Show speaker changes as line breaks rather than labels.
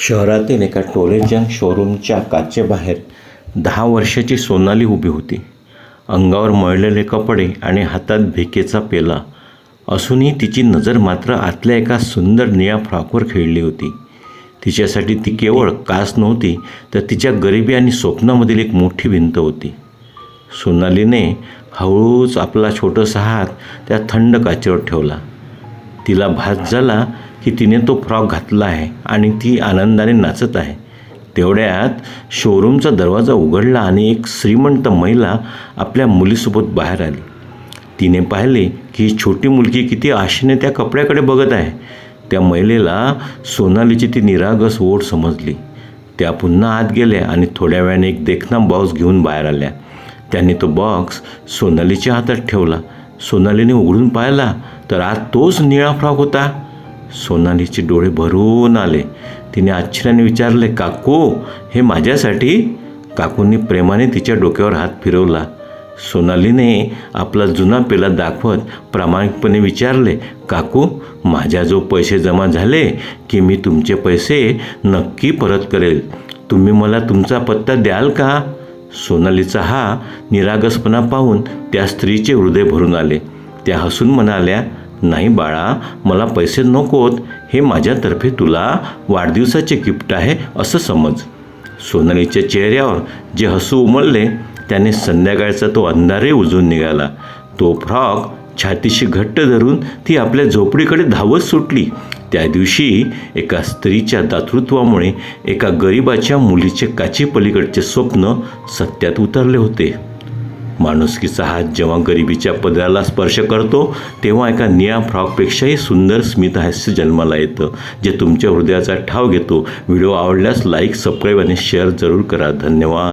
शहरातील एका टोलेजन शोरूमच्या काचेबाहेर 10 वर्षाची सोनाली उभी होती. अंगावर मळलेले कपडे आणि हातात भिकेचा पेला असूनही तिची नजर मात्र आतल्या एका सुंदर निळ्या फ्रॉकवर खिळली होती. तिच्यासाठी ती केवळ कास नव्हती, तर तिच्या गरिबी आणि स्वप्नामधील एक मोठी भिंत होती. सोनालीने हळूच आपला छोटासा हात त्या थंड काचेवर ठेवला. तिला भास झाला की तिने तो फ्रॉक घातला आहे आणि ती आनंदाने नाचत आहे. तेवढ्यात शोरूमचा दरवाजा उघडला आणि एक श्रीमंत महिला आपल्या मुलीसोबत बाहेर आली. तिने पाहिले की ही छोटी मुलगी किती आशेने त्या कपड्याकडे बघत आहे. त्या महिलेला सोनालीची ती निरागस ओढ समजली. त्या पुन्हा आत गेल्या आणि थोड्या वेळाने एक देखणा बॉक्स घेऊन बाहेर आल्या. त्यांनी तो बॉक्स सोनालीच्या हातात ठेवला. सोनालीने उघडून पाहिला तर आत तोच निळा फ्रॉक होता. सोनालीचे डोळे भरून आले. तिने आश्चर्याने विचारले, काकू, हे माझ्यासाठी? काकूंनी प्रेमाने तिच्या डोक्यावर हात फिरवला. सोनालीने आपला जुना पेला दाखवत प्रामाणिकपणे विचारले, काकू, माझ्या जो पैसे जमा झाले की मी तुमचे पैसे नक्की परत करेल. तुम्ही मला तुमचा पत्ता द्याल का? सोनालीचा हा निरागसपणा पाहून त्या स्त्रीचे हृदय भरून आले. त्या हसून म्हणाल्या, नाही बाळा, मला पैसे नकोत. हे माझ्यातर्फे तुला वाढदिवसाचे गिफ्ट आहे असं समज. सोनालीच्या चेहऱ्यावर जे हसू उमलले त्याने संध्याकाळचा तो अंधारही उजळून निघाला. तो फ्रॉक छातीशी घट्ट धरून ती आपल्या झोपडीकडे धावत सुटली. त्या दिवशी एका स्त्रीच्या दातृत्वामुळे एका गरिबाच्या मुलीचे काचेपलीकडचे स्वप्न सत्यात उतरले होते. माणुसकीचा हात जेव्हा गरिबीच्या पदराला स्पर्श करतो तेव्हा एका निळ्या फ्रॉकपेक्षाही सुंदर स्मितहास्य जन्माला येतं, जे तुमच्या हृदयाचा ठाव घेतो. व्हिडिओ आवडल्यास लाईक, सबस्क्राईब आणि शेअर जरूर करा. धन्यवाद.